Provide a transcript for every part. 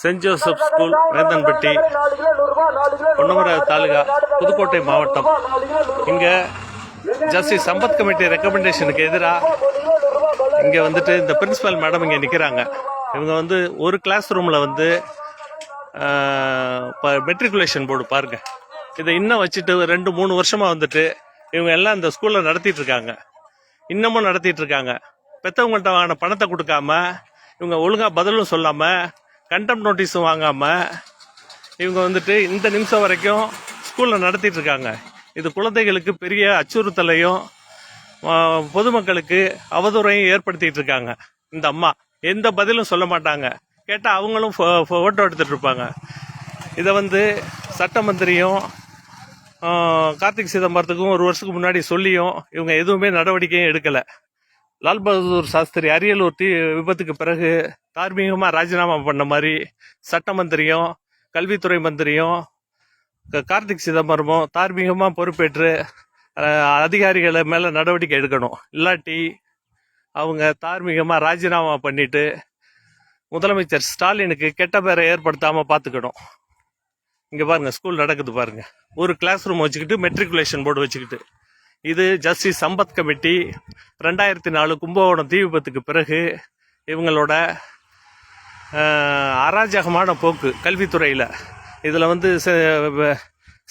Send Joseph school Vendhanpatti, Ponnamaravathi taluka, Pudukkottai மாவட்டம். இங்கே justice Sampath committee ரெக்கமெண்டேஷனுக்கு எதிராக இங்கே வந்துட்டு இந்த பிரின்சிபல் மேடம் இங்கே நிற்கிறாங்க. இவங்க வந்து ஒரு கிளாஸ் ரூமில் வந்து மெட்ரிகுலேஷன் போர்டு பாருங்க, இதை இன்னும் வச்சுட்டு 2-3 வருஷமாக வந்துட்டு இவங்க எல்லாம் இந்த ஸ்கூலில் நடத்திட்டு இருக்காங்க. இன்னமும் நடத்திட்டு இருக்காங்க. பெற்றவங்கள்ட்ட வாங்கின பணத்தை கொடுக்காம, இவங்க ஒழுங்காக பதிலும் சொல்லாமல், கண்டெம்ட் நோட்டீஸும் வாங்காமல் இவங்க வந்துட்டு இந்த நிமிஷம் வரைக்கும் ஸ்கூலில் நடத்திட்டு இருக்காங்க. இது குழந்தைகளுக்கு பெரிய அச்சுறுத்தலையும் பொதுமக்களுக்கு அவதூறையும் ஏற்படுத்திட்டு இருக்காங்க. இந்த அம்மா எந்த பதிலும் சொல்ல மாட்டாங்க. கேட்டால் அவங்களும் ஃபோட்டோ எடுத்துட்டு இருப்பாங்க. இதை வந்து சட்ட மந்திரியும் கார்த்திக் சிதம்பரத்துக்கும் 1 வருஷத்துக்கு முன்னாடி சொல்லியும் இவங்க எதுவுமே நடவடிக்கையும் எடுக்கலை. லால் பகதூர் சாஸ்திரி அரியலூர் விபத்துக்கு பிறகு தார்மீகமாக ராஜினாமா பண்ண மாதிரி சட்ட மந்திரியும் கல்வித்துறை மந்திரியும் கார்த்திக் சிதம்பரமும் தார்மீகமாக பொறுப்பேற்று அதிகாரிகளை மேலே நடவடிக்கை எடுக்கணும். இல்லாட்டி அவங்க தார்மீகமாக ராஜினாமா பண்ணிட்டு முதலமைச்சர் ஸ்டாலினுக்கு கெட்ட பேரை ஏற்படுத்தாமல் பார்த்துக்கணும். இங்கே பாருங்க, ஸ்கூல் நடக்குது பாருங்க. ஒரு கிளாஸ் ரூம் வச்சுக்கிட்டு மெட்ரிகுலேஷன் போர்டு வச்சுக்கிட்டு. இது ஜஸ்டிஸ் சம்பத் கமிட்டி 2004 கும்பகோணம் தீ விபத்துக்கு பிறகு இவங்களோட அராஜகமான போக்கு கல்வித்துறையில். இதில் வந்து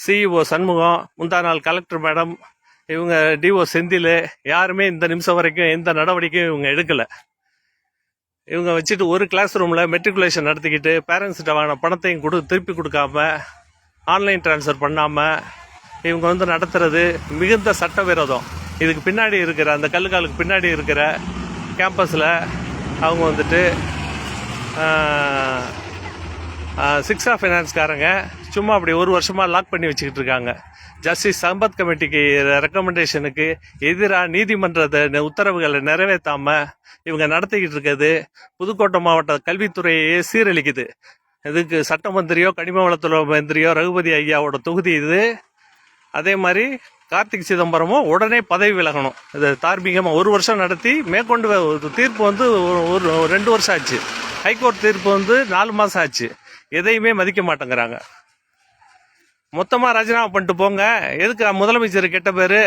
சிஇஓ சண்முகம், முந்தா நாள் கலெக்டர் மேடம், இவங்க டிஓ செந்தில், யாருமே இந்த நிமிஷம் வரைக்கும் எந்த நடவடிக்கையும் இவங்க எடுக்கலை. இவங்க வச்சுட்டு ஒரு கிளாஸ் ரூமில் மெட்ரிகுலேஷன் நடத்திக்கிட்டு பேரண்ட்ஸ்கிட்ட வாங்கின பணத்தையும் திருப்பி கொடுக்காம, ஆன்லைன் ட்ரான்ஸ்ஃபர் பண்ணாமல் இவங்க வந்து நடத்துறது மிகுந்த சட்டவிரோதம். இதுக்கு பின்னாடி இருக்கிற அந்த கல்லுக்காலுக்கு பின்னாடி இருக்கிற கேம்பஸில் அவங்க வந்துட்டு சிக்ஸா ஃபைனான்ஸ்காரங்க சும்மா அப்படி 1 வருஷமாக லாக் பண்ணி வச்சுக்கிட்டு இருக்காங்க. ஜஸ்டிஸ் சம்பத் கமிட்டிக்கு ரெக்கமெண்டேஷனுக்கு எதிராக நீதிமன்ற உத்தரவுகளை நிறைவேற்றாமல் இவங்க நடத்திக்கிட்டு இருக்கிறது புதுக்கோட்டை மாவட்ட கல்வித்துறையே சீரழிக்குது. இதுக்கு சட்ட மந்திரியோ கனிம வளத்துறை மந்திரியோ ரகுபதி ஐயாவோட தொகுதி இது. அதே மாதிரி கார்த்திக் சிதம்பரமும் உடனே பதவி விலகணும். இது தார்மீகமாக 1 வருஷம் நடத்தி மேற்கொண்டு தீர்ப்பு வந்து 2 வருஷம் ஆச்சு. ஹைகோர்ட் தீர்ப்பு வந்து 4 மாதம் ஆச்சு. எதையுமே மதிக்க மாட்டேங்கிறாங்க. மொத்தமாக ராஜினாமா பண்ணிட்டு போங்க. எதுக்கு முதலமைச்சர் கெட்ட பேர்?